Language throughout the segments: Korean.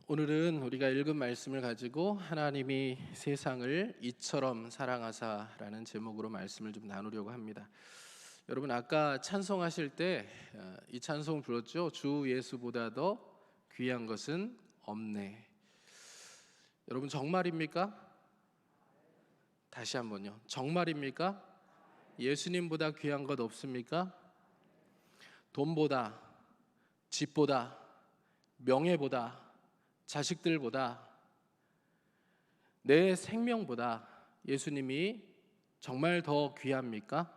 오늘은 우리가 읽은 말씀을 가지고 하나님이 세상을 이처럼 사랑하사라는 제목으로 말씀을 좀 나누려고 합니다. 여러분 아까 찬송하실 때 이 찬송 불렀죠. 주 예수보다 더 귀한 것은 없네. 여러분 정말입니까? 다시 한번요. 정말입니까? 예수님보다 귀한 것 없습니까? 돈보다, 집보다, 명예보다, 자식들보다, 내 생명보다 예수님이 정말 더 귀합니까?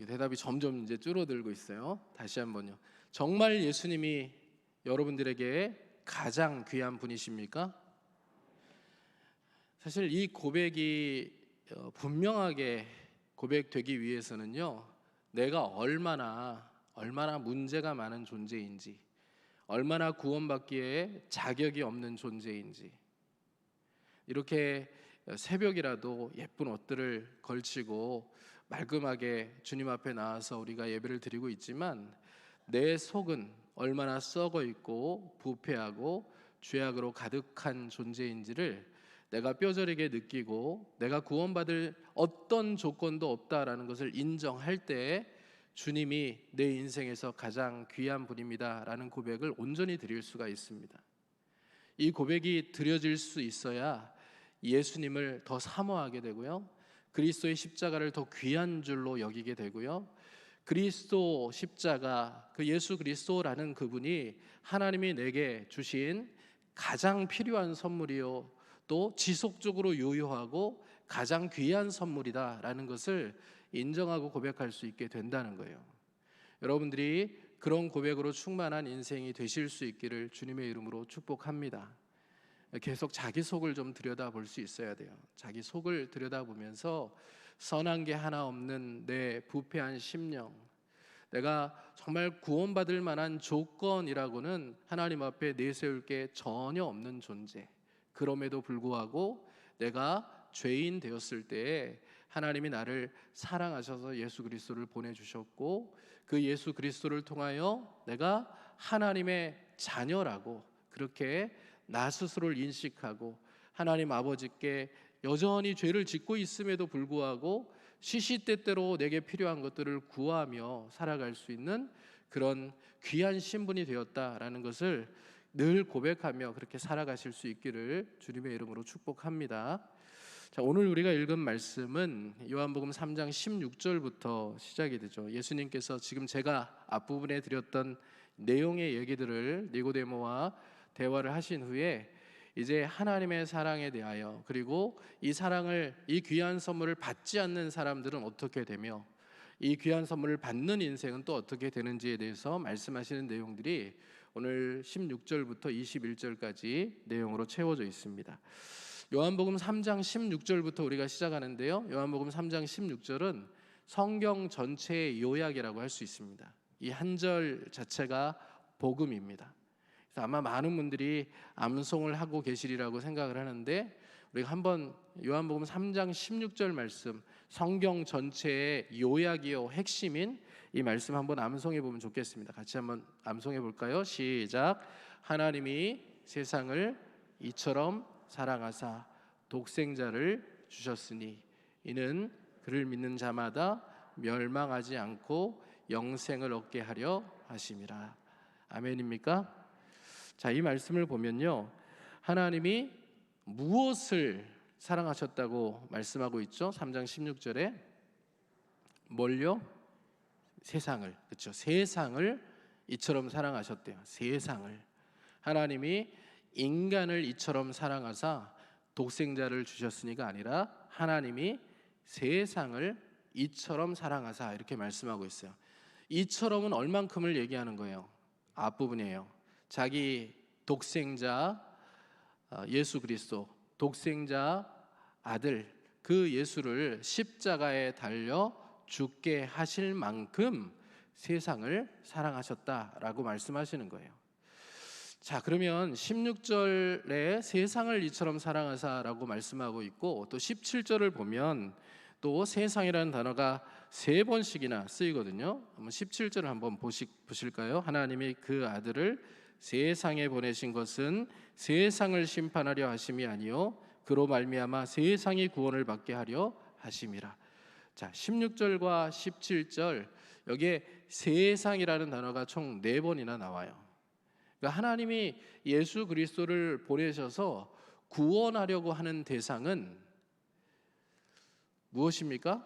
대답이 점점 이제 줄어들고 있어요. 다시 한번요. 정말 예수님이 여러분들에게 가장 귀한 분이십니까? 사실 이 고백이 분명하게 고백되기 위해서는요, 내가 얼마나 문제가 많은 존재인지, 얼마나 구원받기에 자격이 없는 존재인지, 이렇게 새벽이라도 예쁜 옷들을 걸치고 말끔하게 주님 앞에 나와서 우리가 예배를 드리고 있지만 내 속은 얼마나 썩어 있고 부패하고 죄악으로 가득한 존재인지를 내가 뼈저리게 느끼고 내가 구원받을 어떤 조건도 없다라는 것을 인정할 때 주님이 내 인생에서 가장 귀한 분입니다 라는 고백을 온전히 드릴 수가 있습니다. 이 고백이 드려질 수 있어야 예수님을 더 사모하게 되고요, 그리스도의 십자가를 더 귀한 줄로 여기게 되고요, 그리스도 십자가, 그 예수 그리스도라는 그분이 하나님이 내게 주신 가장 필요한 선물이요, 또 지속적으로 유효하고 가장 귀한 선물이다라는 것을 인정하고 고백할 수 있게 된다는 거예요. 여러분들이 그런 고백으로 충만한 인생이 되실 수 있기를 주님의 이름으로 축복합니다. 계속 자기 속을 좀 들여다볼 수 있어야 돼요. 자기 속을 들여다보면서 선한 게 하나 없는 내 부패한 심령, 내가 정말 구원받을 만한 조건이라고는 하나님 앞에 내세울 게 전혀 없는 존재, 그럼에도 불구하고 내가 죄인 되었을 때에 하나님이 나를 사랑하셔서 예수 그리스도를 보내주셨고, 그 예수 그리스도를 통하여 내가 하나님의 자녀라고 그렇게 나 스스로를 인식하고 하나님 아버지께 여전히 죄를 짓고 있음에도 불구하고 시시때때로 내게 필요한 것들을 구하며 살아갈 수 있는 그런 귀한 신분이 되었다라는 것을 늘 고백하며 그렇게 살아가실 수 있기를 주님의 이름으로 축복합니다. 자, 오늘 우리가 읽은 말씀은 요한복음 3장 16절부터 시작이 되죠. 예수님께서 지금 제가 앞부분에 드렸던 내용의 얘기들을 니고데모와 대화를 하신 후에 이제 하나님의 사랑에 대하여, 그리고 이 사랑을, 이 귀한 선물을 받지 않는 사람들은 어떻게 되며 이 귀한 선물을 받는 인생은 또 어떻게 되는지에 대해서 말씀하시는 내용들이 오늘 16절부터 21절까지 내용으로 채워져 있습니다. 요한복음 3장 16절부터 우리가 시작하는데요, 요한복음 3장 16절은 성경 전체의 요약이라고 할 수 있습니다. 이 한 절 자체가 복음입니다. 그래서 아마 많은 분들이 암송을 하고 계시리라고 생각을 하는데, 우리가 한번 요한복음 3장 16절 말씀, 성경 전체의 요약이요 핵심인 이 말씀 한번 암송해 보면 좋겠습니다. 같이 한번 암송해 볼까요? 시작. 하나님이 세상을 이처럼 사랑하사 독생자를 주셨으니 이는 그를 믿는 자마다 멸망하지 않고 영생을 얻게 하려 하심이라. 아멘입니까? 자, 이 말씀을 보면요, 하나님이 무엇을 사랑하셨다고 말씀하고 있죠? 3장 16절에 뭘요? 세상을, 그렇죠? 세상을 이처럼 사랑하셨대요. 세상을. 하나님이 인간을 이처럼 사랑하사 독생자를 주셨으니가 아니라 하나님이 세상을 이처럼 사랑하사, 이렇게 말씀하고 있어요. 이처럼은 얼만큼을 얘기하는 거예요? 앞부분이에요. 자기 독생자 예수 그리스도, 독생자 아들, 그 예수를 십자가에 달려 죽게 하실 만큼 세상을 사랑하셨다라고 말씀하시는 거예요. 자, 그러면 16절에 세상을 이처럼 사랑하사라고 말씀하고 있고, 또 17절을 보면 또 세상이라는 단어가 3번씩이나 쓰이거든요. 한번 17절을 한번 보실까요? 하나님이 그 아들을 세상에 보내신 것은 세상을 심판하려 하심이 아니요 그로 말미암아 세상이 구원을 받게 하려 하심이라. 자, 16절과 17절 여기에 세상이라는 단어가 총 4번이나 나와요. 그러니까 하나님이 예수 그리스도를 보내셔서 구원하려고 하는 대상은 무엇입니까?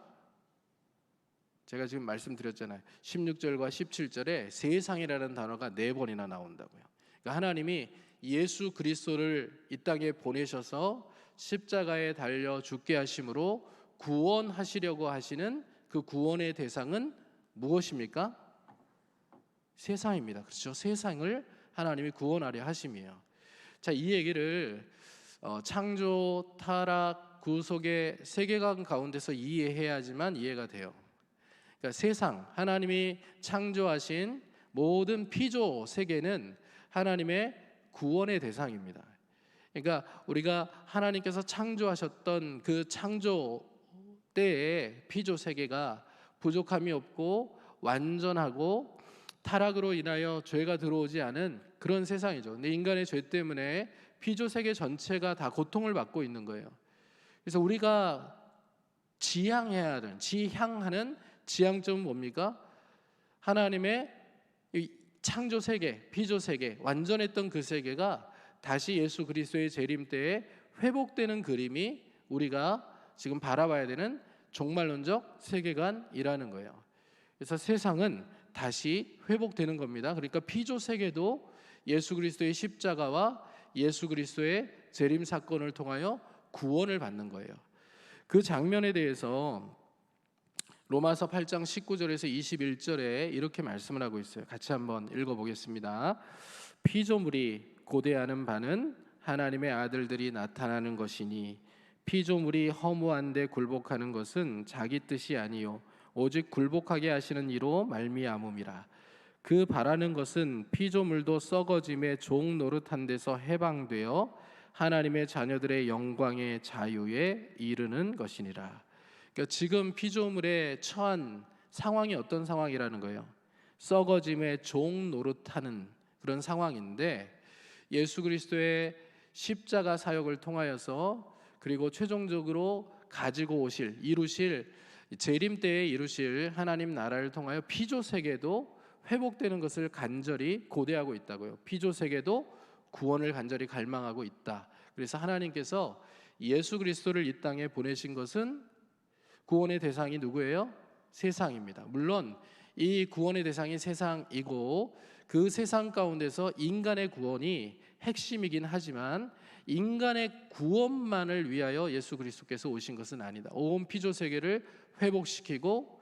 제가 지금 말씀드렸잖아요. 16절과 17절에 세상이라는 단어가 4번이나 나온다고요. 그러니까 하나님이 예수 그리스도를 이 땅에 보내셔서 십자가에 달려 죽게 하심으로 구원하시려고 하시는 그 구원의 대상은 무엇입니까? 세상입니다. 그렇죠? 세상을 하나님이 구원하려 하심이에요. 자, 이 얘기를 창조, 타락, 구속의 세계관 가운데서 이해해야지만 이해가 돼요. 그러니까 세상, 하나님이 창조하신 모든 피조 세계는 하나님의 구원의 대상입니다. 그러니까 우리가 하나님께서 창조하셨던 그 창조 때의 피조 세계가 부족함이 없고 완전하고 타락으로 인하여 죄가 들어오지 않은 그런 세상이죠. 근데 인간의 죄 때문에 피조 세계 전체가 다 고통을 받고 있는 거예요. 그래서 우리가 지향하는 지향점은 뭡니까? 하나님의 이 창조 세계, 피조 세계, 완전했던 그 세계가 다시 예수 그리스도의 재림 때에 회복되는 그림이 우리가 지금 바라봐야 되는 종말론적 세계관이라는 거예요. 그래서 세상은 다시 회복되는 겁니다. 그러니까 피조 세계도 예수 그리스도의 십자가와 예수 그리스도의 재림 사건을 통하여 구원을 받는 거예요. 그 장면에 대해서 로마서 8장 19절에서 21절에 이렇게 말씀을 하고 있어요. 같이 한번 읽어보겠습니다. 피조물이 고대하는 바는 하나님의 아들들이 나타나는 것이니 피조물이 허무한데 굴복하는 것은 자기 뜻이 아니요 오직 굴복하게 하시는 이로 말미암음이라. 그 바라는 것은 피조물도 썩어짐의 종 노릇한 데서 해방되어 하나님의 자녀들의 영광의 자유에 이르는 것이니라. 그러니까 지금 피조물에 처한 상황이 어떤 상황이라는 거예요? 썩어짐의 종 노릇하는 그런 상황인데 예수 그리스도의 십자가 사역을 통하여서 그리고 최종적으로 가지고 이루실 재림 때에 이루실 하나님 나라를 통하여 피조 세계도 회복되는 것을 간절히 고대하고 있다고요. 피조 세계도 구원을 간절히 갈망하고 있다. 그래서 하나님께서 예수 그리스도를 이 땅에 보내신 것은 구원의 대상이 누구예요? 세상입니다. 물론 이 구원의 대상이 세상이고 그 세상 가운데서 인간의 구원이 핵심이긴 하지만 인간의 구원만을 위하여 예수 그리스도께서 오신 것은 아니다. 온 피조 세계를 회복시키고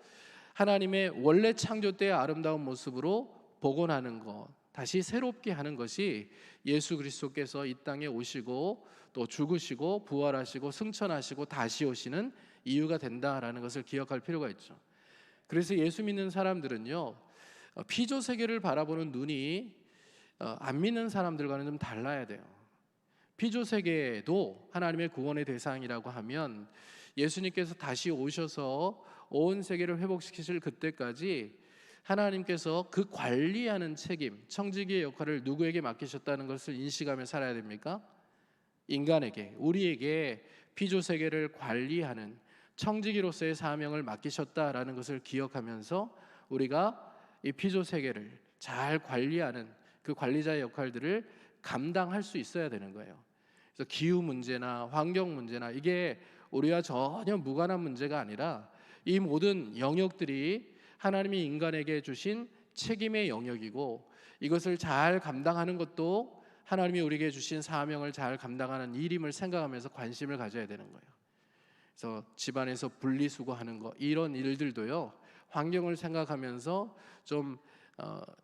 하나님의 원래 창조 때의 아름다운 모습으로 복원하는 것, 다시 새롭게 하는 것이 예수 그리스도께서 이 땅에 오시고 또 죽으시고 부활하시고 승천하시고 다시 오시는 이유가 된다라는 것을 기억할 필요가 있죠. 그래서 예수 믿는 사람들은요, 피조 세계를 바라보는 눈이 안 믿는 사람들과는 좀 달라야 돼요. 피조 세계도 하나님의 구원의 대상이라고 하면 예수님께서 다시 오셔서 온 세계를 회복시키실 그때까지 하나님께서 그 관리하는 책임, 청지기의 역할을 누구에게 맡기셨다는 것을 인식하며 살아야 됩니까? 인간에게, 우리에게 피조 세계를 관리하는 청지기로서의 사명을 맡기셨다라는 것을 기억하면서 우리가 이 피조 세계를 잘 관리하는 그 관리자의 역할들을 감당할 수 있어야 되는 거예요. 그래서 기후 문제나 환경 문제나 이게 우리와 전혀 무관한 문제가 아니라 이 모든 영역들이 하나님이 인간에게 주신 책임의 영역이고 이것을 잘 감당하는 것도 하나님이 우리에게 주신 사명을 잘 감당하는 일임을 생각하면서 관심을 가져야 되는 거예요. 그래서 집안에서 분리수거하는 거 이런 일들도요, 환경을 생각하면서 좀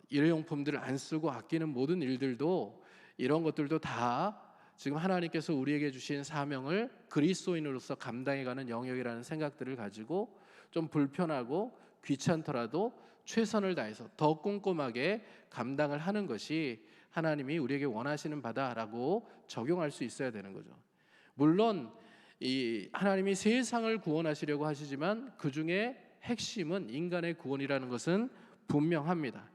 일회용품들을 안 쓰고 아끼는 모든 일들도 이런 것들도 다 지금 하나님께서 우리에게 주신 사명을 그리스도인으로서 감당해가는 영역이라는 생각들을 가지고 좀 불편하고 귀찮더라도 최선을 다해서 더 꼼꼼하게 감당을 하는 것이 하나님이 우리에게 원하시는 바다라고 적용할 수 있어야 되는 거죠. 물론 이 하나님이 세상을 구원하시려고 하시지만 그 중에 핵심은 인간의 구원이라는 것은 분명합니다.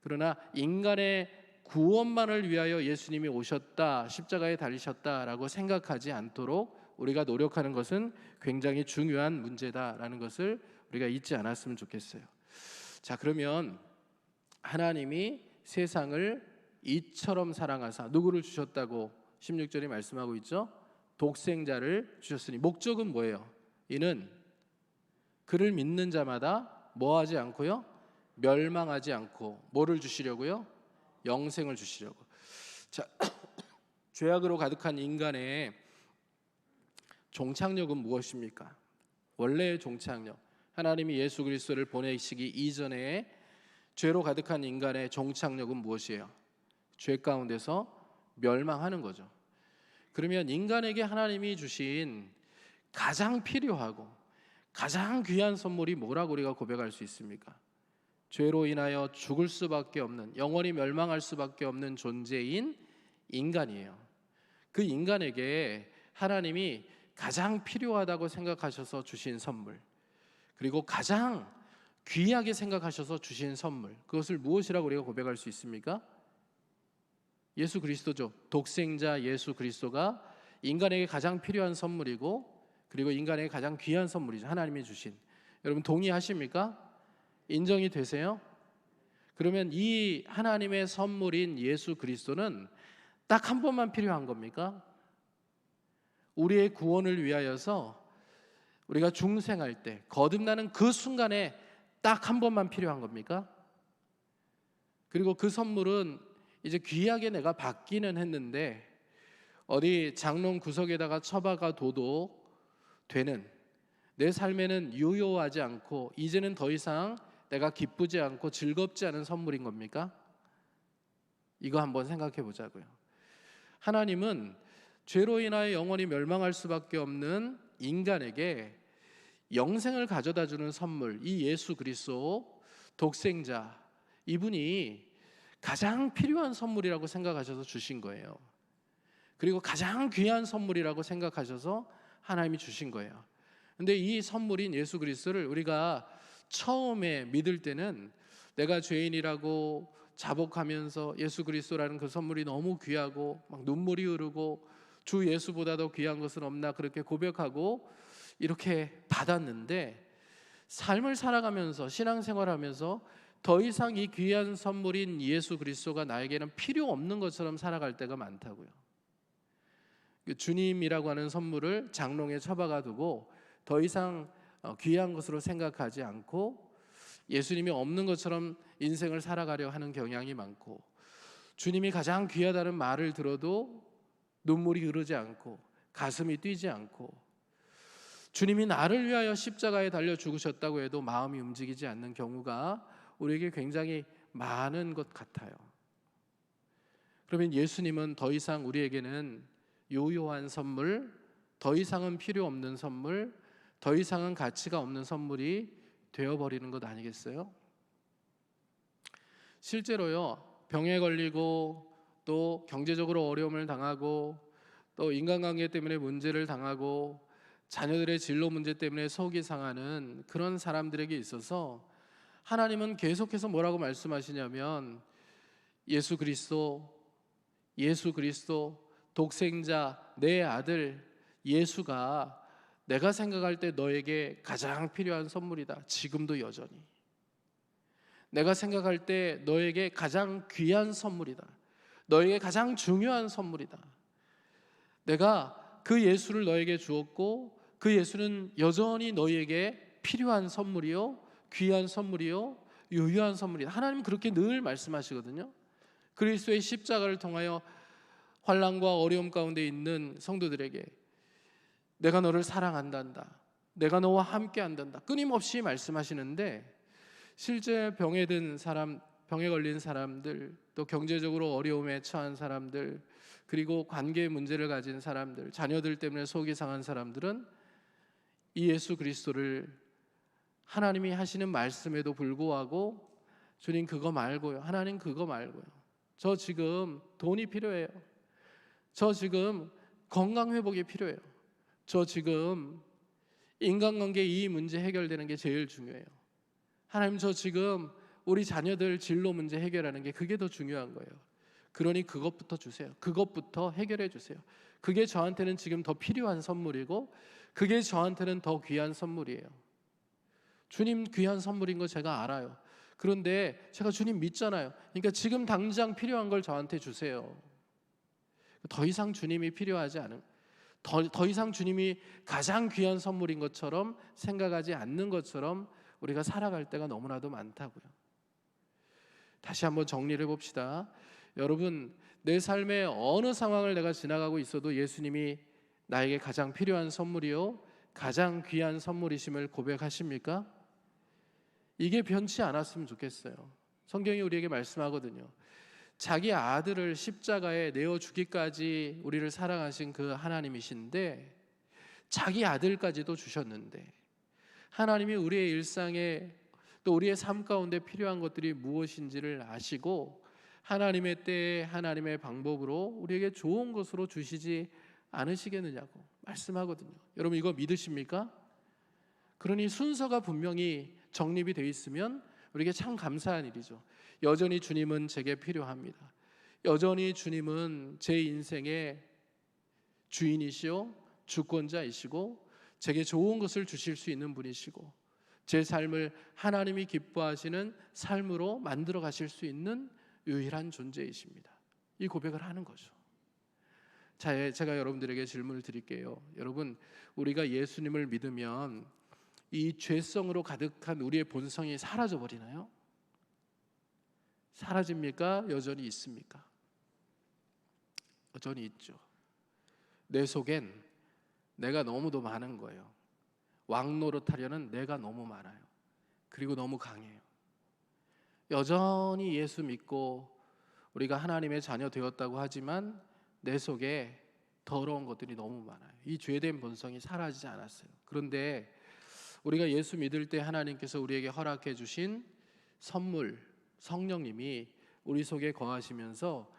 그러나 인간의 구원만을 위하여 예수님이 오셨다, 십자가에 달리셨다라고 생각하지 않도록 우리가 노력하는 것은 굉장히 중요한 문제다라는 것을 우리가 잊지 않았으면 좋겠어요. 자, 그러면 하나님이 세상을 이처럼 사랑하사 누구를 주셨다고 16절에 말씀하고 있죠? 독생자를 주셨으니. 목적은 뭐예요? 이는 그를 믿는 자마다 뭐하지 않고요? 멸망하지 않고 뭐를 주시려고요? 영생을 주시려고. 자, 죄악으로 가득한 인간의 종착역은 무엇입니까? 원래의 종착역, 하나님이 예수 그리스도를 보내시기 이전에 죄로 가득한 인간의 종착역은 무엇이에요? 죄 가운데서 멸망하는 거죠. 그러면 인간에게 하나님이 주신 가장 필요하고 가장 귀한 선물이 뭐라고 우리가 고백할 수 있습니까? 죄로 인하여 죽을 수밖에 없는, 영원히 멸망할 수밖에 없는 존재인 인간이에요. 그 인간에게 하나님이 가장 필요하다고 생각하셔서 주신 선물, 그리고 가장 귀하게 생각하셔서 주신 선물, 그것을 무엇이라고 우리가 고백할 수 있습니까? 예수 그리스도죠. 독생자 예수 그리스도가 인간에게 가장 필요한 선물이고, 그리고 인간에게 가장 귀한 선물이죠. 하나님이 주신. 여러분 동의하십니까? 인정이 되세요? 그러면 이 하나님의 선물인 예수 그리스도는 딱 한 번만 필요한 겁니까? 우리의 구원을 위하여서 우리가 중생할 때 거듭나는 그 순간에 딱 한 번만 필요한 겁니까? 그리고 그 선물은 이제 귀하게 내가 받기는 했는데 어디 장롱 구석에다가 처박아둬도 되는, 내 삶에는 유효하지 않고 이제는 더 이상 내가 기쁘지 않고 즐겁지 않은 선물인 겁니까? 이거 한번 생각해 보자고요. 하나님은 죄로 인하여 영원히 멸망할 수밖에 없는 인간에게 영생을 가져다 주는 선물, 이 예수 그리스도 독생자, 이분이 가장 필요한 선물이라고 생각하셔서 주신 거예요. 그리고 가장 귀한 선물이라고 생각하셔서 하나님이 주신 거예요. 근데 이 선물인 예수 그리스도를 우리가 처음에 믿을 때는 내가 죄인이라고 자복하면서 예수 그리스도라는 그 선물이 너무 귀하고 막 눈물이 흐르고 주 예수보다도 귀한 것은 없나 그렇게 고백하고 이렇게 받았는데, 삶을 살아가면서 신앙생활하면서 더 이상 이 귀한 선물인 예수 그리스도가 나에게는 필요 없는 것처럼 살아갈 때가 많다고요. 주님이라고 하는 선물을 장롱에 처박아 두고 더 이상 귀한 것으로 생각하지 않고 예수님이 없는 것처럼 인생을 살아가려 하는 경향이 많고, 주님이 가장 귀하다는 말을 들어도 눈물이 흐르지 않고 가슴이 뛰지 않고, 주님이 나를 위하여 십자가에 달려 죽으셨다고 해도 마음이 움직이지 않는 경우가 우리에게 굉장히 많은 것 같아요. 그러면 예수님은 더 이상 우리에게는 유효한 선물, 더 이상은 필요 없는 선물, 더 이상은 가치가 없는 선물이 되어버리는 것 아니겠어요? 실제로요, 병에 걸리고 또 경제적으로 어려움을 당하고 또 인간관계 때문에 문제를 당하고 자녀들의 진로 문제 때문에 속이 상하는 그런 사람들에게 있어서 하나님은 계속해서 뭐라고 말씀하시냐면, 예수 그리스도 독생자 내 아들 예수가 내가 생각할 때 너에게 가장 필요한 선물이다. 지금도 여전히 내가 생각할 때 너에게 가장 귀한 선물이다. 너에게 가장 중요한 선물이다. 내가 그 예수를 너에게 주었고 그 예수는 여전히 너에게 필요한 선물이요, 귀한 선물이요, 유효한 선물이다. 하나님은 그렇게 늘 말씀하시거든요. 그리스도의 십자가를 통하여 환난과 어려움 가운데 있는 성도들에게 내가 너를 사랑한단다, 내가 너와 함께 한단다, 끊임없이 말씀하시는데, 실제 병에 든 사람, 병에 걸린 사람들, 또 경제적으로 어려움에 처한 사람들, 그리고 관계 문제를 가진 사람들, 자녀들 때문에 속이 상한 사람들은 이 예수 그리스도를 하나님이 하시는 말씀에도 불구하고 주님 그거 말고요, 하나님 그거 말고요, 저 지금 돈이 필요해요, 저 지금 건강 회복이 필요해요, 저 지금 인간관계 이 문제 해결되는 게 제일 중요해요, 하나님 저 지금 우리 자녀들 진로 문제 해결하는 게 그게 더 중요한 거예요. 그러니 그것부터 주세요. 그것부터 해결해 주세요. 그게 저한테는 지금 더 필요한 선물이고 그게 저한테는 더 귀한 선물이에요. 주님 귀한 선물인 거 제가 알아요. 그런데 제가 주님 믿잖아요. 그러니까 지금 당장 필요한 걸 저한테 주세요. 더 이상 주님이 필요하지 않은, 더 이상 주님이 가장 귀한 선물인 것처럼 생각하지 않는 것처럼 우리가 살아갈 때가 너무나도 많다고요. 다시 한번 정리를 해봅시다. 여러분, 내 삶의 어느 상황을 내가 지나가고 있어도 예수님이 나에게 가장 필요한 선물이요 가장 귀한 선물이심을 고백하십니까? 이게 변치 않았으면 좋겠어요. 성경이 우리에게 말씀하거든요. 자기 아들을 십자가에 내어 주기까지 우리를 사랑하신 그 하나님이신데 자기 아들까지도 주셨는데 하나님이 우리의 일상에 또 우리의 삶 가운데 필요한 것들이 무엇인지를 아시고 하나님의 때에 하나님의 방법으로 우리에게 좋은 것으로 주시지 않으시겠느냐고 말씀하거든요. 여러분 이거 믿으십니까? 그러니 순서가 분명히 정립이 되어 있으면 우리에게 참 감사한 일이죠. 여전히 주님은 제게 필요합니다. 여전히 주님은 제 인생의 주인이시오 주권자이시고 제게 좋은 것을 주실 수 있는 분이시고 제 삶을 하나님이 기뻐하시는 삶으로 만들어 가실 수 있는 유일한 존재이십니다. 이 고백을 하는 거죠. 제가 여러분들에게 질문을 드릴게요. 여러분, 우리가 예수님을 믿으면 이 죄성으로 가득한 우리의 본성이 사라져 버리나요? 사라집니까? 여전히 있습니까? 여전히 있죠. 내 속엔 내가 너무도 많은 거예요. 왕노릇하려는 내가 너무 많아요. 그리고 너무 강해요. 여전히 예수 믿고 우리가 하나님의 자녀 되었다고 하지만 내 속에 더러운 것들이 너무 많아요. 이 죄된 본성이 사라지지 않았어요. 그런데 우리가 예수 믿을 때 하나님께서 우리에게 허락해 주신 선물 성령님이 우리 속에 거하시면서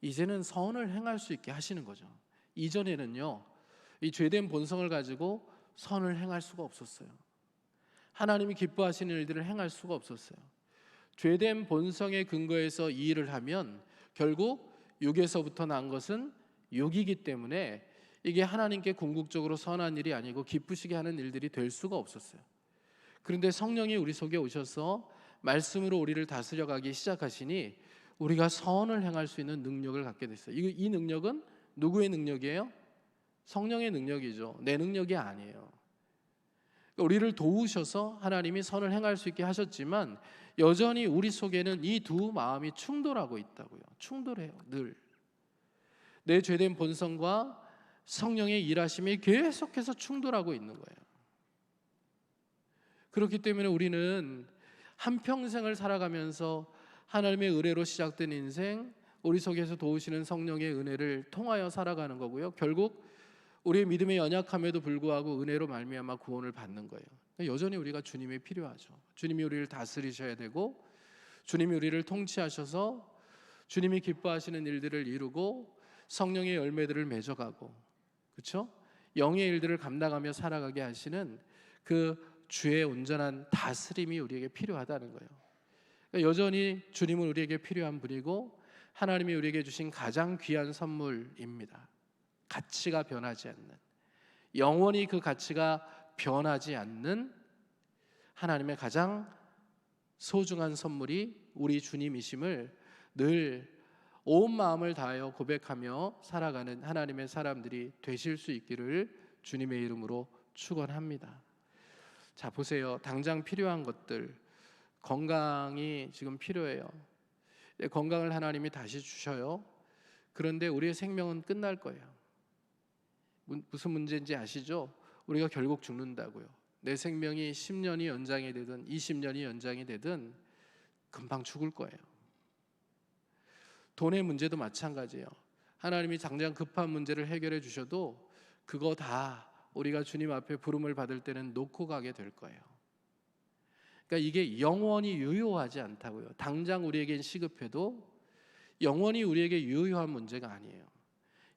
이제는 선을 행할 수 있게 하시는 거죠. 이전에는요, 이 죄된 본성을 가지고 선을 행할 수가 없었어요. 하나님이 기뻐하시는 일들을 행할 수가 없었어요. 죄된 본성의 근거에서 이 일을 하면 결국 육에서부터 난 것은 육이기 때문에 이게 하나님께 궁극적으로 선한 일이 아니고 기쁘시게 하는 일들이 될 수가 없었어요. 그런데 성령이 우리 속에 오셔서 말씀으로 우리를 다스려가기 시작하시니 우리가 선을 행할 수 있는 능력을 갖게 됐어요. 이 능력은 누구의 능력이에요? 성령의 능력이죠. 내 능력이 아니에요. 우리를 도우셔서 하나님이 선을 행할 수 있게 하셨지만 여전히 우리 속에는 이 두 마음이 충돌하고 있다고요. 충돌해요. 늘. 내 죄된 본성과 성령의 일하심이 계속해서 충돌하고 있는 거예요. 그렇기 때문에 우리는 한평생을 살아가면서 하나님의 은혜로 시작된 인생, 우리 속에서 도우시는 성령의 은혜를 통하여 살아가는 거고요. 결국 우리의 믿음의 연약함에도 불구하고 은혜로 말미암아 구원을 받는 거예요. 여전히 우리가 주님이 필요하죠. 주님이 우리를 다스리셔야 되고 주님이 우리를 통치하셔서 주님이 기뻐하시는 일들을 이루고 성령의 열매들을 맺어가고 그렇죠? 영의 일들을 감당하며 살아가게 하시는 그 주의 온전한 다스림이 우리에게 필요하다는 거예요. 그러니까 여전히 주님은 우리에게 필요한 분이고 하나님이 우리에게 주신 가장 귀한 선물입니다. 가치가 변하지 않는, 영원히 그 가치가 변하지 않는 하나님의 가장 소중한 선물이 우리 주님이심을 늘 온 마음을 다하여 고백하며 살아가는 하나님의 사람들이 되실 수 있기를 주님의 이름으로 축원합니다. 자, 보세요. 당장 필요한 것들, 건강이 지금 필요해요. 건강을 하나님이 다시 주셔요. 그런데 우리의 생명은 끝날 거예요. 무슨 문제인지 아시죠? 우리가 결국 죽는다고요. 내 생명이 10년이 연장이 되든 20년이 연장이 되든 금방 죽을 거예요. 돈의 문제도 마찬가지예요. 하나님이 당장 급한 문제를 해결해 주셔도 그거 다 우리가 주님 앞에 부름을 받을 때는 놓고 가게 될 거예요. 그러니까 이게 영원히 유효하지 않다고요. 당장 우리에겐 시급해도 영원히 우리에게 유효한 문제가 아니에요.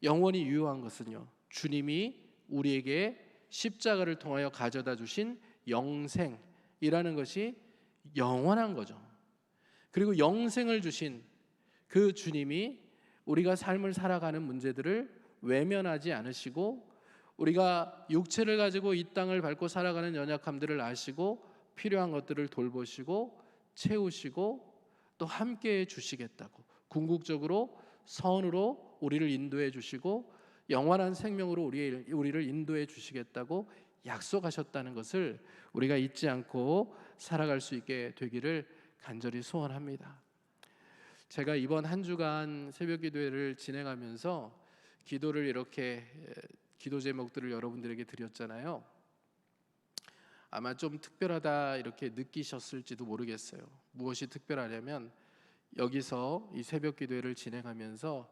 영원히 유효한 것은요, 주님이 우리에게 십자가를 통하여 가져다 주신 영생이라는 것이 영원한 거죠. 그리고 영생을 주신 그 주님이 우리가 삶을 살아가는 문제들을 외면하지 않으시고 우리가 육체를 가지고 이 땅을 밟고 살아가는 연약함들을 아시고 필요한 것들을 돌보시고 채우시고 또 함께해 주시겠다고 궁극적으로 선으로 우리를 인도해 주시고 영원한 생명으로 우리를 인도해 주시겠다고 약속하셨다는 것을 우리가 잊지 않고 살아갈 수 있게 되기를 간절히 소원합니다. 제가 이번 한 주간 새벽 기도회를 진행하면서 기도를 이렇게 기도 제목들을 여러분들에게 드렸잖아요. 아마 좀 특별하다 이렇게 느끼셨을지도 모르겠어요. 무엇이 특별하냐면 여기서 이 새벽 기도회를 진행하면서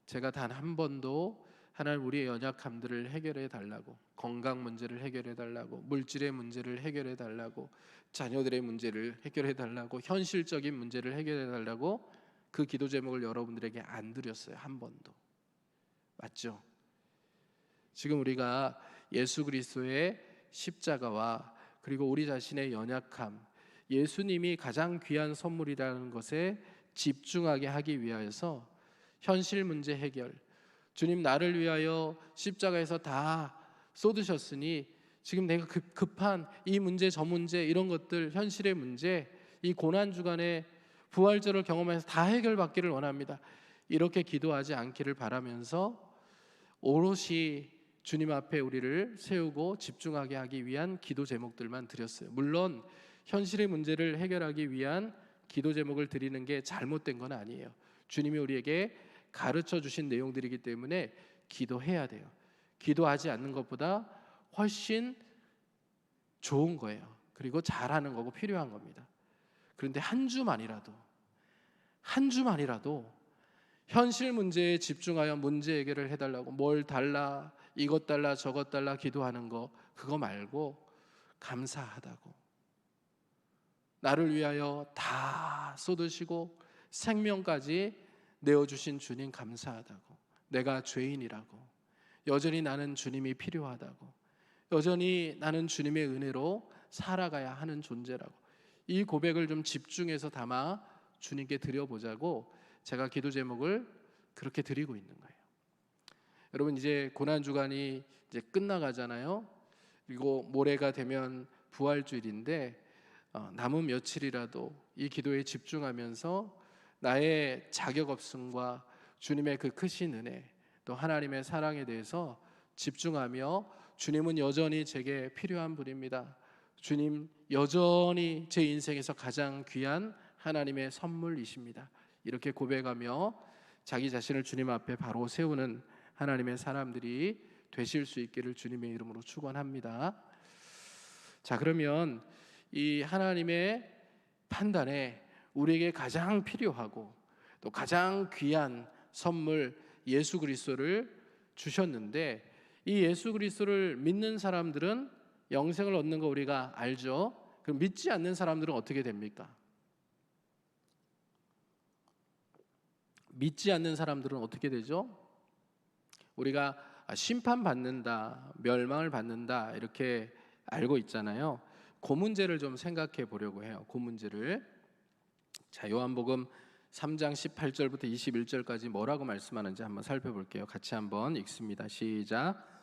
제가 단 한 번도 하나님 우리의 연약함들을 해결해 달라고, 건강 문제를 해결해 달라고, 물질의 문제를 해결해 달라고, 자녀들의 문제를 해결해 달라고, 현실적인 문제를 해결해 달라고 그 기도 제목을 여러분들에게 안 드렸어요. 한 번도. 맞죠? 지금 우리가 예수 그리스도의 십자가와 그리고 우리 자신의 연약함, 예수님이 가장 귀한 선물이라는 것에 집중하게 하기 위하여서 현실 문제 해결, 주님 나를 위하여 십자가에서 다 쏟으셨으니 지금 내가 급한 이 문제 저 문제 이런 것들 현실의 문제 이 고난 주간에 부활절을 경험해서 다 해결받기를 원합니다. 이렇게 기도하지 않기를 바라면서 오롯이 주님 앞에 우리를 세우고 집중하게 하기 위한 기도 제목들만 드렸어요. 물론 현실의 문제를 해결하기 위한 기도 제목을 드리는 게 잘못된 건 아니에요. 주님이 우리에게 가르쳐 주신 내용들이기 때문에 기도해야 돼요. 기도하지 않는 것보다 훨씬 좋은 거예요. 그리고 잘하는 거고 필요한 겁니다. 그런데 한 주만이라도 현실 문제에 집중하여 문제 해결을 해달라고 뭘 달라 이것 달라 저것 달라 기도하는 거 그거 말고 감사하다고 나를 위하여 다 쏟으시고 생명까지 내어주신 주님 감사하다고 내가 죄인이라고 여전히 나는 주님이 필요하다고 여전히 나는 주님의 은혜로 살아가야 하는 존재라고 이 고백을 좀 집중해서 담아 주님께 드려보자고 제가 기도 제목을 그렇게 드리고 있는 거예요. 여러분 이제 고난 주간이 이제 끝나가잖아요. 그리고 모레가 되면 부활주일인데 남은 며칠이라도 이 기도에 집중하면서 나의 자격 없음과 주님의 그 크신 은혜 또 하나님의 사랑에 대해서 집중하며 주님은 여전히 제게 필요한 분입니다. 주님 여전히 제 인생에서 가장 귀한 하나님의 선물이십니다. 이렇게 고백하며 자기 자신을 주님 앞에 바로 세우는 하나님의 사람들이 되실 수 있기를 주님의 이름으로 축원합니다. 자, 그러면 이 하나님의 판단에 우리에게 가장 필요하고 또 가장 귀한 선물 예수 그리스도를 주셨는데 이 예수 그리스도를 믿는 사람들은 영생을 얻는 거 우리가 알죠. 그럼 믿지 않는 사람들은 어떻게 됩니까? 믿지 않는 사람들은 어떻게 되죠? 우리가 심판받는다, 멸망을 받는다 이렇게 알고 있잖아요. 그 문제를 좀 생각해 보려고 해요. 그 문제를. 자, 요한복음 3장 18절부터 21절까지 뭐라고 말씀하는지 한번 살펴볼게요. 같이 한번 읽습니다. 시작.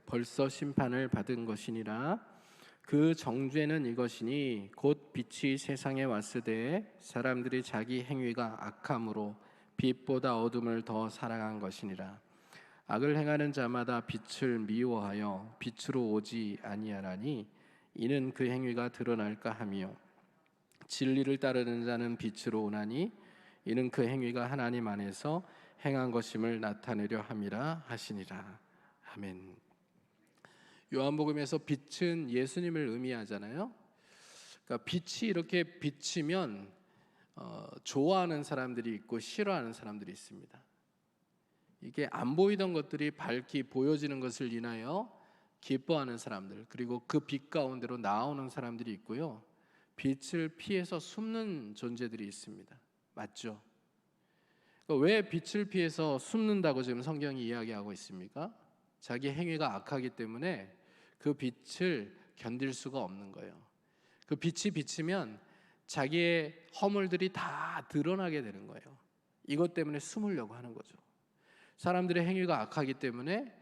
벌써 심판을 받은 것이니라. 그 정죄는 이것이니 곧 빛이 세상에 왔으되 사람들이 자기 행위가 악함으로 빛보다 어둠을 더 사랑한 것이니라. 악을 행하는 자마다 빛을 미워하여 빛으로 오지 아니하나니 이는 그 행위가 드러날까 하며 진리를 따르는 자는 빛으로 오나니 이는 그 행위가 하나님 안에서 행한 것임을 나타내려 함이라 하시니라. 아멘. 요한복음에서 빛은 예수님을 의미하잖아요. 그러니까 빛이 이렇게 비치면 좋아하는 사람들이 있고 싫어하는 사람들이 있습니다. 이게 안 보이던 것들이 밝히 보여지는 것을 인하여 기뻐하는 사람들, 그리고 그 빛 가운데로 나오는 사람들이 있고요. 빛을 피해서 숨는 존재들이 있습니다. 맞죠? 그러니까 왜 빛을 피해서 숨는다고 지금 성경이 이야기하고 있습니까? 자기 행위가 악하기 때문에 그 빛을 견딜 수가 없는 거예요. 그 빛이 비치면 자기의 허물들이 다 드러나게 되는 거예요. 이것 때문에 숨으려고 하는 거죠. 사람들의 행위가 악하기 때문에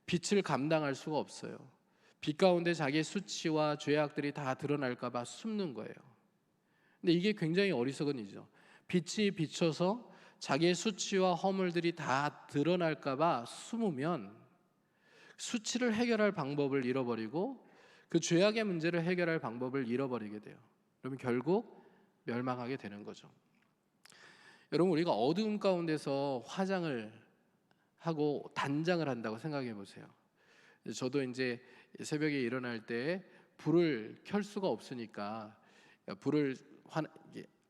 빛을 감당할 수가 없어요. 빛 가운데 자기의 수치와 죄악들이 다 드러날까 봐 숨는 거예요. 근데 이게 굉장히 어리석은 일이죠. 빛이 비춰서 자기의 수치와 허물들이 다 드러날까 봐 숨으면 수치를 해결할 방법을 잃어버리고 그 죄악의 문제를 해결할 방법을 잃어버리게 돼요. 그러면 결국 멸망하게 되는 거죠. 여러분, 우리가 어두움 가운데서 화장을 하고 단장을 한다고 생각해 보세요. 저도 이제 새벽에 일어날 때 불을 켤 수가 없으니까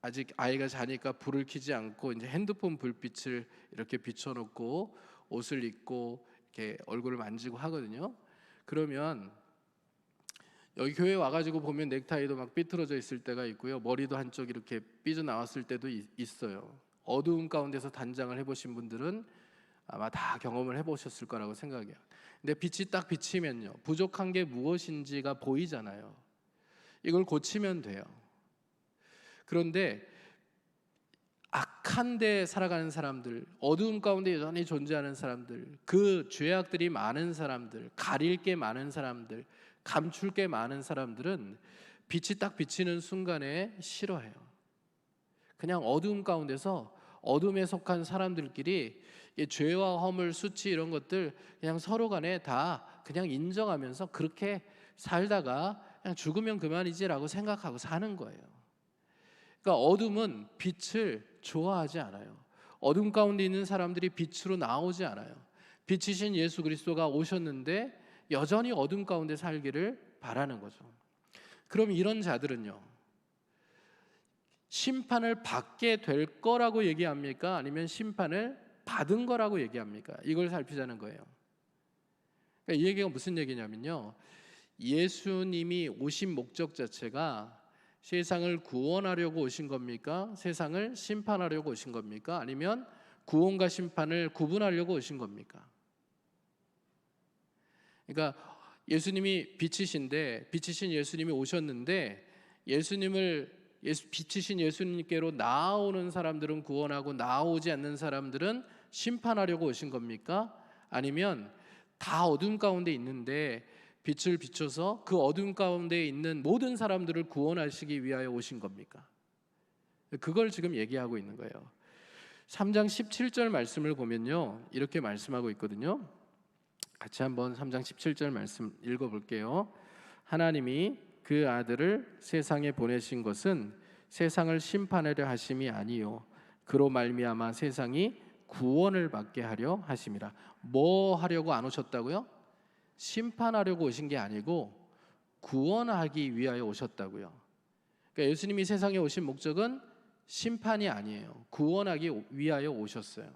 아직 아이가 자니까 불을 켜지 않고 이제 핸드폰 불빛을 이렇게 비춰놓고 옷을 입고 이렇게 얼굴을 만지고 하거든요. 그러면 여기 교회 와가지고 보면 넥타이도 막 삐뚤어져 있을 때가 있고요. 머리도 한쪽 이렇게 삐져나왔을 때도 있어요. 어두움 가운데서 단장을 해보신 분들은 아마 다 경험을 해보셨을 거라고 생각해요. 근데 빛이 딱 비치면요, 부족한 게 무엇인지가 보이잖아요. 이걸 고치면 돼요. 그런데 악한 데 살아가는 사람들, 어두움 가운데 여전히 존재하는 사람들, 그 죄악들이 많은 사람들, 가릴 게 많은 사람들, 감출 게 많은 사람들은 빛이 딱 비치는 순간에 싫어해요. 그냥 어두움 가운데서 어둠에 속한 사람들끼리 죄와 허물, 수치 이런 것들 그냥 서로 간에 다 그냥 인정하면서 그렇게 살다가 그냥 죽으면 그만이지라고 생각하고 사는 거예요. 그러니까 어둠은 빛을 좋아하지 않아요. 어둠 가운데 있는 사람들이 빛으로 나오지 않아요. 빛이신 예수 그리스도가 오셨는데 여전히 어둠 가운데 살기를 바라는 거죠. 그럼 이런 자들은요, 심판을 받게 될 거라고 얘기합니까? 아니면 심판을 받은 거라고 얘기합니까? 이걸 살피자는 거예요. 그러니까 이 얘기가 무슨 얘기냐면요, 예수님이 오신 목적 자체가 세상을 구원하려고 오신 겁니까? 세상을 심판하려고 오신 겁니까? 아니면 구원과 심판을 구분하려고 오신 겁니까? 그러니까 예수님이 빛이신데, 빛이신 예수님이 오셨는데 빛이신 예수님께로 나아오는 사람들은 구원하고 나오지 않는 사람들은 심판하려고 오신 겁니까? 아니면 다 어둠 가운데 있는데 빛을 비춰서 그 어둠 가운데 있는 모든 사람들을 구원하시기 위하여 오신 겁니까? 그걸 지금 얘기하고 있는 거예요. 3장 17절 말씀을 보면요, 이렇게 말씀하고 있거든요. 같이 한번 3장 17절 말씀 읽어볼게요. 하나님이 그 아들을 세상에 보내신 것은 세상을 심판하려 하심이 아니요 그로 말미암아 세상이 구원을 받게 하려 하심이라. 뭐 하려고 안 오셨다고요? 심판하려고 오신 게 아니고 구원하기 위하여 오셨다고요. 그러니까 예수님이 세상에 오신 목적은 심판이 아니에요. 구원하기 위하여 오셨어요.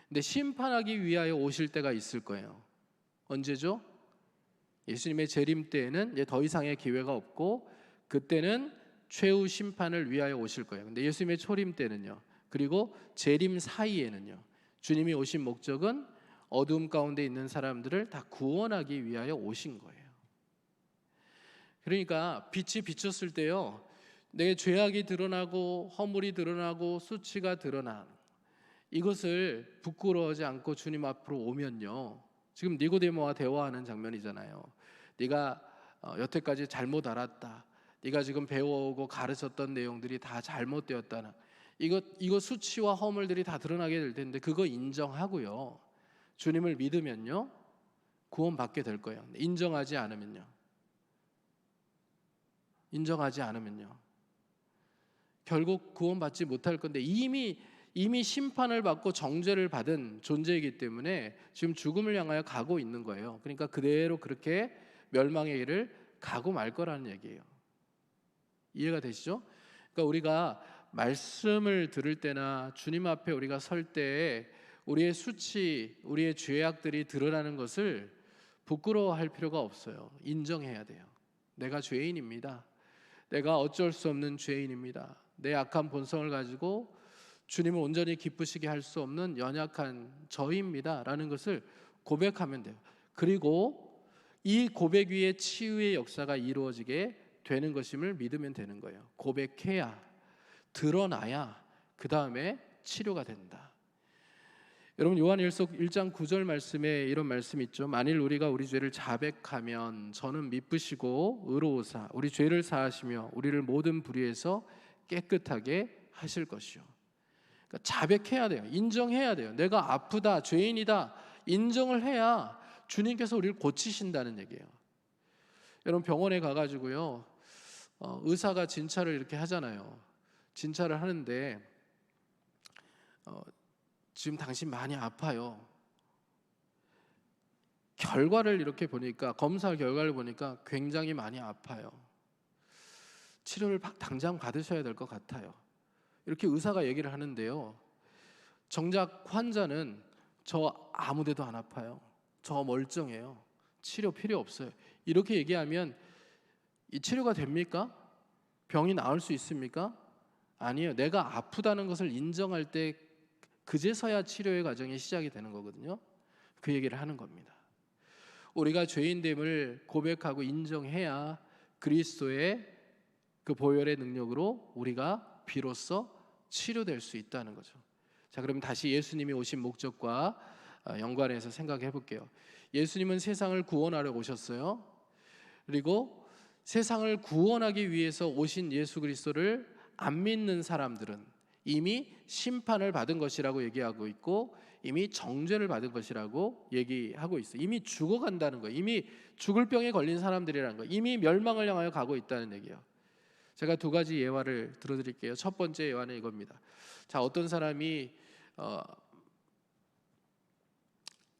근데 심판하기 위하여 오실 때가 있을 거예요. 언제죠? 예수님의 재림 때에는 더 이상의 기회가 없고 그때는 최후 심판을 위하여 오실 거예요. 근데 예수님의 초림 때는요, 그리고 재림 사이에는요, 주님이 오신 목적은 어둠 가운데 있는 사람들을 다 구원하기 위하여 오신 거예요. 그러니까 빛이 비쳤을 때요, 내 죄악이 드러나고 허물이 드러나고 수치가 드러난 이것을 부끄러워하지 않고 주님 앞으로 오면요, 지금 니고데모와 대화하는 장면이잖아요. 네가 여태까지 잘못 알았다. 네가 지금 배워오고 가르쳤던 내용들이 다 잘못되었다는 이거 수치와 허물들이 다 드러나게 될 텐데 그거 인정하고요, 주님을 믿으면요 구원받게 될 거예요. 인정하지 않으면요 결국 구원받지 못할 건데 이미 심판을 받고 정죄를 받은 존재이기 때문에 지금 죽음을 향하여 가고 있는 거예요. 그러니까 그대로 그렇게 멸망의 길을 가고 말 거라는 얘기예요. 이해가 되시죠? 그러니까 우리가 말씀을 들을 때나 주님 앞에 우리가 설 때에 우리의 수치, 우리의 죄악들이 드러나는 것을 부끄러워할 필요가 없어요. 인정해야 돼요. 내가 죄인입니다. 내가 어쩔 수 없는 죄인입니다. 내 악한 본성을 가지고 주님을 온전히 기쁘시게 할 수 없는 연약한 저입니다 라는 것을 고백하면 돼요. 그리고 이 고백 위에 치유의 역사가 이루어지게 되는 것임을 믿으면 되는 거예요. 고백해야, 드러나야 그 다음에 치료가 된다. 여러분, 요한일서 1장 9절 말씀에 이런 말씀이 있죠. 만일 우리가 우리 죄를 자백하면 저는 미쁘시고 의로우사 우리 죄를 사하시며 우리를 모든 불의에서 깨끗하게 하실 것이요. 그러니까 자백해야 돼요. 인정해야 돼요. 내가 아프다, 죄인이다 인정을 해야 주님께서 우리를 고치신다는 얘기예요. 여러분, 병원에 가가지고요, 의사가 진찰을 이렇게 하잖아요. 진찰을 하는데 지금 당신 많이 아파요. 결과를 이렇게 보니까, 검사 결과를 보니까 굉장히 많이 아파요. 치료를 당장 받으셔야 될 것 같아요. 이렇게 의사가 얘기를 하는데요, 정작 환자는 저 아무데도 안 아파요. 저 멀쩡해요. 치료 필요 없어요. 이렇게 얘기하면 이 치료가 됩니까? 병이 나을 수 있습니까? 아니에요. 내가 아프다는 것을 인정할 때 그제서야 치료의 과정이 시작이 되는 거거든요. 그 얘기를 하는 겁니다. 우리가 죄인됨을 고백하고 인정해야 그리스도의 그 보혈의 능력으로 우리가 비로소 치료될 수 있다는 거죠. 자, 그럼 다시 예수님이 오신 목적과 연관해서 생각해 볼게요. 예수님은 세상을 구원하러 오셨어요. 그리고 세상을 구원하기 위해서 오신 예수 그리스도를 안 믿는 사람들은 이미 심판을 받은 것이라고 얘기하고 있고, 이미 정죄를 받은 것이라고 얘기하고 있어요. 이미 죽어간다는 거예요. 이미 죽을 병에 걸린 사람들이라는 거예요. 이미 멸망을 향하여 가고 있다는 얘기예요. 제가 두 가지 예화를 들어드릴게요. 첫 번째 예화는 이겁니다. 자, 어떤 사람이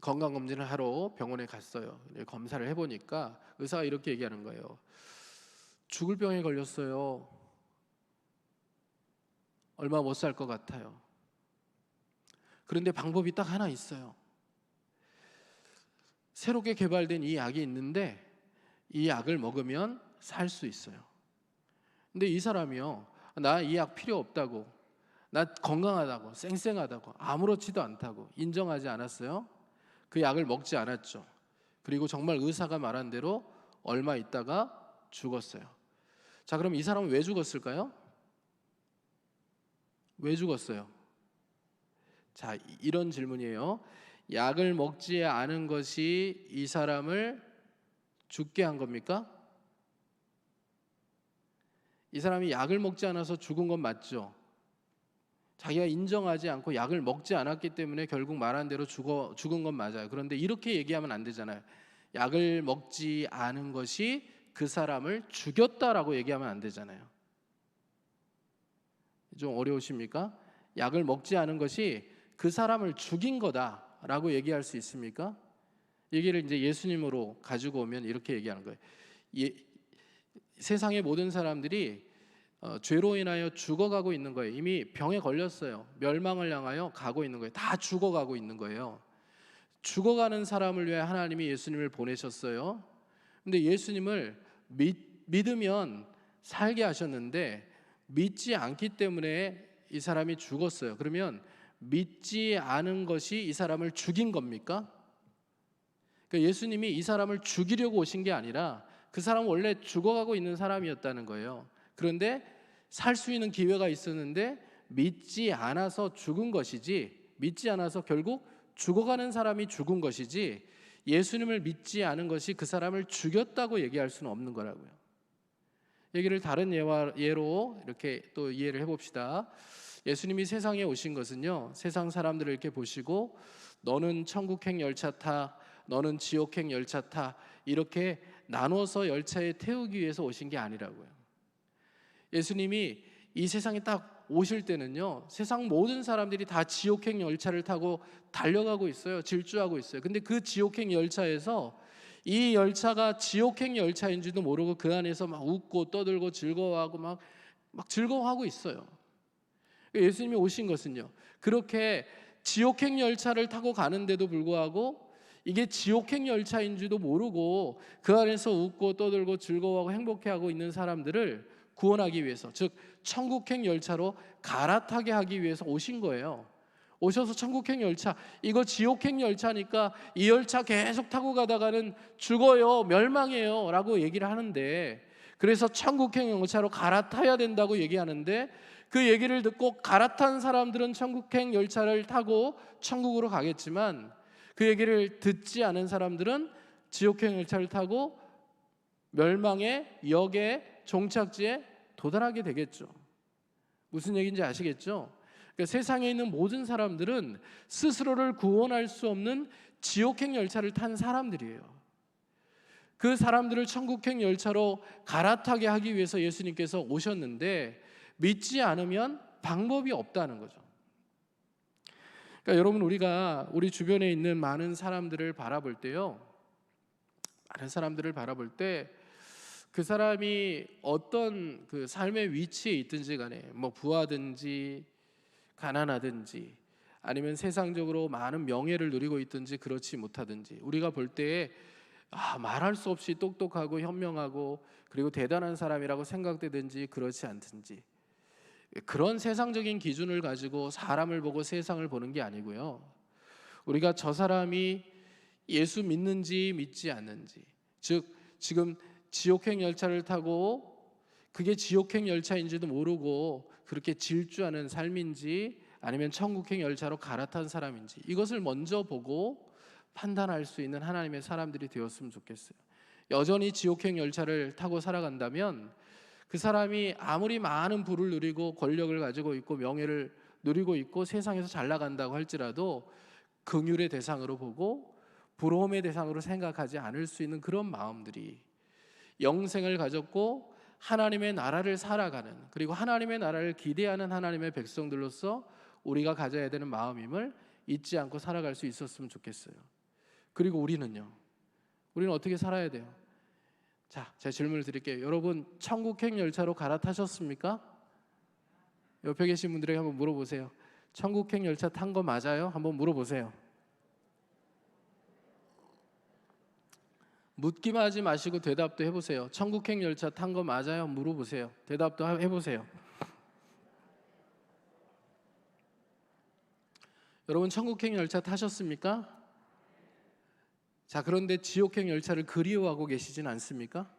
건강검진을 하러 병원에 갔어요. 검사를 해보니까 의사가 이렇게 얘기하는 거예요. 죽을 병에 걸렸어요. 얼마 못 살 것 같아요. 그런데 방법이 딱 하나 있어요. 새롭게 개발된 이 약이 있는데 이 약을 먹으면 살 수 있어요. 근데 이 사람이요, 나 이 약 필요 없다고, 나 건강하다고, 쌩쌩하다고, 아무렇지도 않다고 인정하지 않았어요. 그 약을 먹지 않았죠. 그리고 정말 의사가 말한 대로 얼마 있다가 죽었어요. 자, 그럼 이 사람은 왜 죽었을까요? 왜 죽었어요? 자, 이런 질문이에요. 약을 먹지 않은 것이 이 사람을 죽게 한 겁니까? 이 사람이 약을 먹지 않아서 죽은 건 맞죠? 자기가 인정하지 않고 약을 먹지 않았기 때문에 결국 말한 대로 죽은 건 맞아요. 그런데 이렇게 얘기하면 안 되잖아요. 약을 먹지 않은 것이 그 사람을 죽였다라고 얘기하면 안 되잖아요. 좀 어려우십니까? 약을 먹지 않은 것이 그 사람을 죽인 거다라고 얘기할 수 있습니까? 얘기를 이제 예수님으로 가지고 오면 이렇게 얘기하는 거예요. 세상의 모든 사람들이 죄로 인하여 죽어가고 있는 거예요. 이미 병에 걸렸어요. 멸망을 향하여 가고 있는 거예요. 다 죽어가고 있는 거예요. 죽어가는 사람을 위해 하나님이 예수님을 보내셨어요. 근데 예수님을 믿으면 살게 하셨는데 믿지 않기 때문에 이 사람이 죽었어요. 그러면 믿지 않은 것이 이 사람을 죽인 겁니까? 그러니까 예수님이 이 사람을 죽이려고 오신 게 아니라 그 사람은 원래 죽어가고 있는 사람이었다는 거예요. 그런데 살 수 있는 기회가 있었는데 믿지 않아서 죽은 것이지, 믿지 않아서 결국 죽어가는 사람이 죽은 것이지, 예수님을 믿지 않은 것이 그 사람을 죽였다고 얘기할 수는 없는 거라고요. 얘기를 다른 예로 이렇게 또 이해를 해봅시다. 예수님이 세상에 오신 것은요, 세상 사람들을 이렇게 보시고 너는 천국행 열차 타, 너는 지옥행 열차 타, 이렇게 나눠서 열차에 태우기 위해서 오신 게 아니라고요. 예수님이 이 세상에 딱 오실 때는요, 세상 모든 사람들이 다 지옥행 열차를 타고 달려가고 있어요. 질주하고 있어요. 근데 그 지옥행 열차에서 이 열차가 지옥행 열차인지도 모르고 그 안에서 막 웃고 떠들고 즐거워하고 막 즐거워하고 있어요. 예수님이 오신 것은요, 그렇게 지옥행 열차를 타고 가는데도 불구하고 이게 지옥행 열차인지도 모르고 그 안에서 웃고 떠들고 즐거워하고 행복해하고 있는 사람들을 구원하기 위해서, 즉 천국행 열차로 갈아타게 하기 위해서 오신 거예요. 오셔서 천국행 열차, 이거 지옥행 열차니까 이 열차 계속 타고 가다가는 죽어요, 멸망해요 라고 얘기를 하는데, 그래서 천국행 열차로 갈아타야 된다고 얘기하는데, 그 얘기를 듣고 갈아탄 사람들은 천국행 열차를 타고 천국으로 가겠지만, 그 얘기를 듣지 않은 사람들은 지옥행 열차를 타고 멸망의 역의 종착지에 도달하게 되겠죠. 무슨 얘기인지 아시겠죠? 그러니까 세상에 있는 모든 사람들은 스스로를 구원할 수 없는 지옥행 열차를 탄 사람들이에요. 그 사람들을 천국행 열차로 갈아타게 하기 위해서 예수님께서 오셨는데, 믿지 않으면 방법이 없다는 거죠. 그러니까 여러분, 우리가 우리 주변에 있는 많은 사람들을 바라볼 때요, 많은 사람들을 바라볼 때 그 사람이 어떤 그 삶의 위치에 있든지 간에, 뭐 부하든지 가난하든지 아니면 세상적으로 많은 명예를 누리고 있든지 그렇지 못하든지, 우리가 볼 때에 말할 수 없이 똑똑하고 현명하고 그리고 대단한 사람이라고 생각되든지 그렇지 않든지, 그런 세상적인 기준을 가지고 사람을 보고 세상을 보는 게 아니고요, 우리가 저 사람이 예수 믿는지 믿지 않는지, 즉 지금 지옥행 열차를 타고 그게 지옥행 열차인지도 모르고 그렇게 질주하는 삶인지, 아니면 천국행 열차로 갈아탄 사람인지, 이것을 먼저 보고 판단할 수 있는 하나님의 사람들이 되었으면 좋겠어요. 여전히 지옥행 열차를 타고 살아간다면 그 사람이 아무리 많은 부를 누리고 권력을 가지고 있고 명예를 누리고 있고 세상에서 잘 나간다고 할지라도 긍휼의 대상으로 보고 부러움의 대상으로 생각하지 않을 수 있는 그런 마음들이, 영생을 가졌고 하나님의 나라를 살아가는, 그리고 하나님의 나라를 기대하는 하나님의 백성들로서 우리가 가져야 되는 마음임을 잊지 않고 살아갈 수 있었으면 좋겠어요. 그리고 우리는 어떻게 살아야 돼요? 자, 제가 질문을 드릴게요. 여러분, 천국행 열차로 갈아타셨습니까? 옆에 계신 분들에게 한번 물어보세요. 천국행 열차 탄 거 맞아요? 한번 물어보세요. 묻기만 하지 마시고 대답도 해보세요. 천국행 열차 탄 거 맞아요? 물어보세요. 대답도 해보세요. 여러분, 천국행 열차 타셨습니까? 자, 그런데 지옥행 열차를 그리워하고 계시진 않습니까?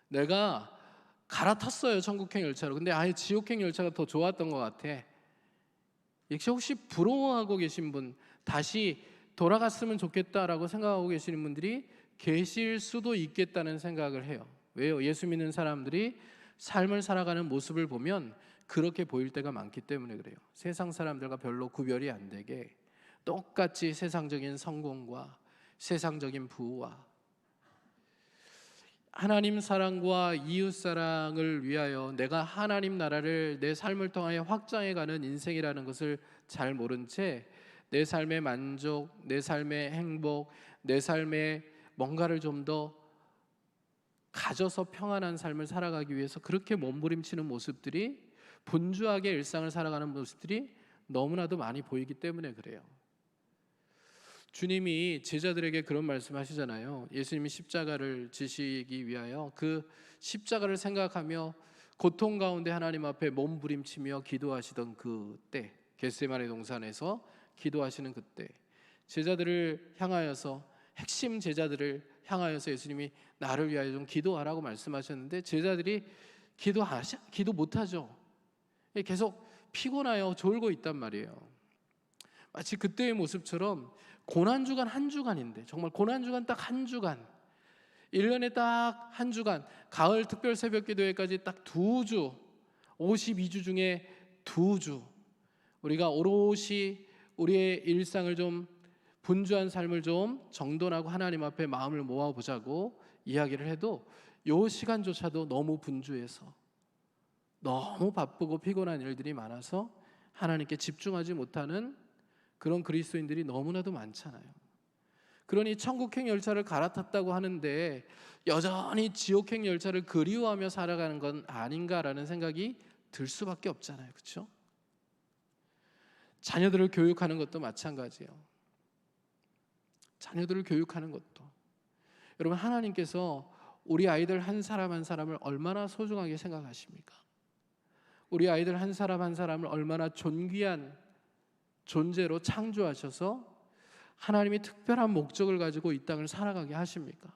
내가 갈아탔어요, 천국행 열차로. 근데 지옥행 열차가 더 좋았던 것 같아. 역시 혹시 부러워하고 계신 분, 다시 돌아갔으면 좋겠다라고 생각하고 계시는 분들이 계실 수도 있겠다는 생각을 해요. 왜요? 예수 믿는 사람들이 삶을 살아가는 모습을 보면 그렇게 보일 때가 많기 때문에 그래요. 세상 사람들과 별로 구별이 안 되게 똑같이 세상적인 성공과 세상적인 부와 하나님 사랑과 이웃 사랑을 위하여 내가 하나님 나라를 내 삶을 통하여 확장해가는 인생이라는 것을 잘 모른 채 내 삶의 만족, 내 삶의 행복, 내 삶의 뭔가를 좀 더 가져서 평안한 삶을 살아가기 위해서 그렇게 몸부림치는 모습들이, 분주하게 일상을 살아가는 모습들이 너무나도 많이 보이기 때문에 그래요. 주님이 제자들에게 그런 말씀하시잖아요. 예수님이 십자가를 지시기 위하여 그 십자가를 생각하며 고통 가운데 하나님 앞에 몸부림치며 기도하시던 그때, 겟세마네 동산에서 기도하시는 그때, 제자들을 향하여서, 핵심 제자들을 향하여서 예수님이 나를 위하여 좀 기도하라고 말씀하셨는데, 제자들이 기도 못하죠. 계속 피곤하여 졸고 있단 말이에요. 마치 그때의 모습처럼 고난주간 한 주간인데, 정말 고난주간 딱 한 주간, 1년에 딱 한 주간, 가을 특별 새벽 기도회까지 딱 2주, 52주 중에 2주 우리가 오롯이 우리의 일상을 좀, 분주한 삶을 좀 정돈하고 하나님 앞에 마음을 모아보자고 이야기를 해도 요 시간조차도 너무 분주해서, 너무 바쁘고 피곤한 일들이 많아서 하나님께 집중하지 못하는 그런 그리스도인들이 너무나도 많잖아요. 그러니 천국행 열차를 갈아탔다고 하는데 여전히 지옥행 열차를 그리워하며 살아가는 건 아닌가라는 생각이 들 수밖에 없잖아요. 그렇죠? 자녀들을 교육하는 것도 마찬가지예요. 자녀들을 교육하는 것도, 여러분, 하나님께서 우리 아이들 한 사람 한 사람을 얼마나 소중하게 생각하십니까? 우리 아이들 한 사람 한 사람을 얼마나 존귀한 존재로 창조하셔서 하나님이 특별한 목적을 가지고 이 땅을 살아가게 하십니까?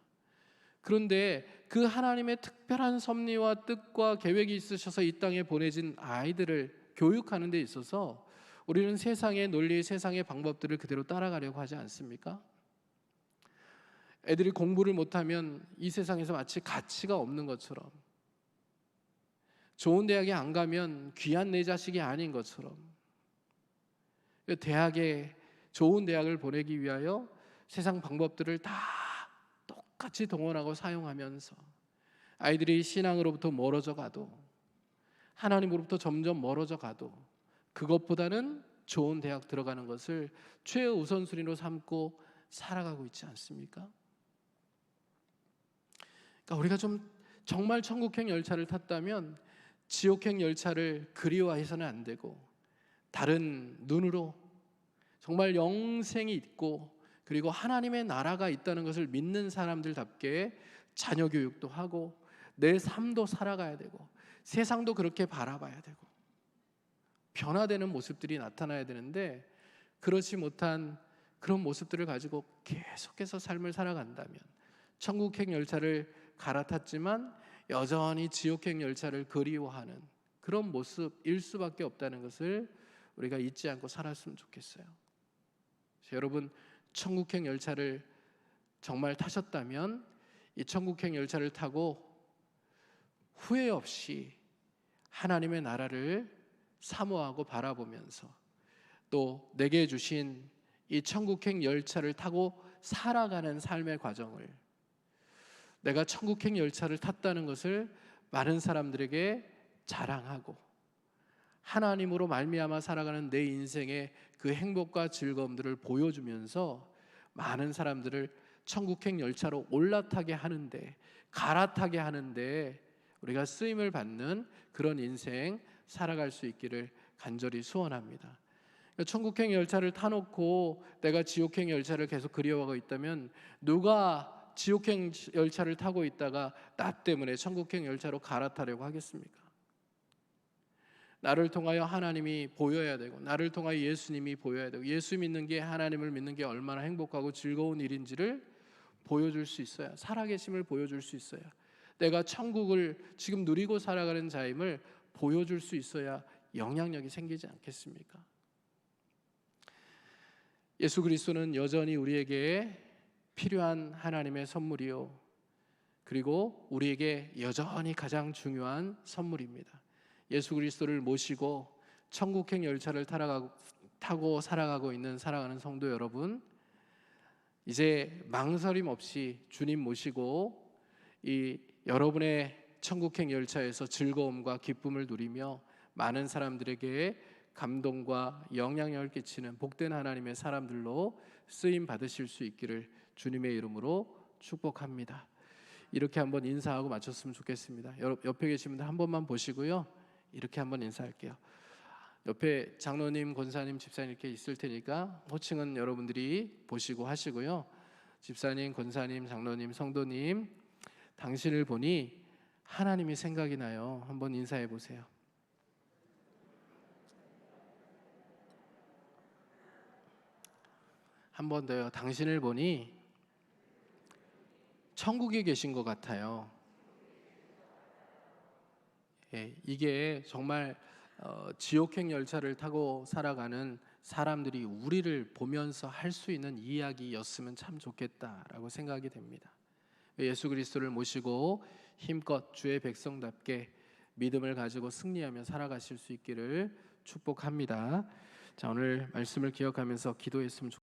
그런데 그 하나님의 특별한 섭리와 뜻과 계획이 있으셔서 이 땅에 보내진 아이들을 교육하는 데 있어서 우리는 세상의 논리, 세상의 방법들을 그대로 따라가려고 하지 않습니까? 애들이 공부를 못하면 이 세상에서 마치 가치가 없는 것처럼, 좋은 대학에 안 가면 귀한 내 자식이 아닌 것처럼, 대학에 좋은 대학을 보내기 위하여 세상 방법들을 다 똑같이 동원하고 사용하면서 아이들이 신앙으로부터 멀어져 가도, 하나님으로부터 점점 멀어져 가도 그것보다는 좋은 대학 들어가는 것을 최우선순위로 삼고 살아가고 있지 않습니까? 그러니까 우리가 좀 정말 천국행 열차를 탔다면 지옥행 열차를 그리워해서는 안 되고, 다른 눈으로 정말 영생이 있고 그리고 하나님의 나라가 있다는 것을 믿는 사람들답게 자녀 교육도 하고 내 삶도 살아가야 되고 세상도 그렇게 바라봐야 되고 변화되는 모습들이 나타나야 되는데, 그렇지 못한 그런 모습들을 가지고 계속해서 삶을 살아간다면 천국행 열차를 갈아탔지만 여전히 지옥행 열차를 그리워하는 그런 모습일 수밖에 없다는 것을 우리가 잊지 않고 살았으면 좋겠어요. 여러분, 천국행 열차를 정말 타셨다면 이 천국행 열차를 타고 후회 없이 하나님의 나라를 사모하고 바라보면서 또 내게 주신 이 천국행 열차를 타고 살아가는 삶의 과정을, 내가 천국행 열차를 탔다는 것을 많은 사람들에게 자랑하고 하나님으로 말미암아 살아가는 내 인생의 그 행복과 즐거움들을 보여주면서 많은 사람들을 천국행 열차로 올라타게 하는데, 갈아타게 하는데 우리가 쓰임을 받는 그런 인생 살아갈 수 있기를 간절히 소원합니다. 천국행 열차를 타놓고 내가 지옥행 열차를 계속 그리워하고 있다면 누가 지옥행 열차를 타고 있다가 나 때문에 천국행 열차로 갈아타려고 하겠습니까? 나를 통하여 하나님이 보여야 되고, 나를 통하여 예수님이 보여야 되고, 예수 믿는 게, 하나님을 믿는 게 얼마나 행복하고 즐거운 일인지를 보여줄 수 있어야, 살아계심을 보여줄 수 있어야, 내가 천국을 지금 누리고 살아가는 자임을 보여줄 수 있어야 영향력이 생기지 않겠습니까? 예수 그리스도는 여전히 우리에게 필요한 하나님의 선물이요, 그리고 우리에게 여전히 가장 중요한 선물입니다. 예수 그리스도를 모시고 천국행 열차를 타고 살아가고 있는 사랑하는 성도 여러분, 이제 망설임 없이 주님 모시고 이 여러분의 천국행 열차에서 즐거움과 기쁨을 누리며 많은 사람들에게 감동과 영향력을 끼치는 복된 하나님의 사람들로 쓰임 받으실 수 있기를 주님의 이름으로 축복합니다. 이렇게 한번 인사하고 마쳤으면 좋겠습니다. 옆에 계신 분들 한 번만 보시고요, 이렇게 한번 인사할게요. 옆에 장로님, 권사님, 집사님 이렇게 있을 테니까 호칭은 여러분들이 보시고 하시고요. 집사님, 권사님, 장로님, 성도님, 당신을 보니 하나님이 생각이 나요. 한번 인사해 보세요. 한 번 더요. 당신을 보니 천국에 계신 것 같아요. 예, 이게 정말 지옥행 열차를 타고 살아가는 사람들이 우리를 보면서 할 수 있는 이야기였으면 참 좋겠다라고 생각이 됩니다. 예수 그리스도를 모시고 힘껏 주의 백성답게 믿음을 가지고 승리하며 살아가실 수 있기를 축복합니다. 자, 오늘 말씀을 기억하면서 기도했으면 좋겠습니다.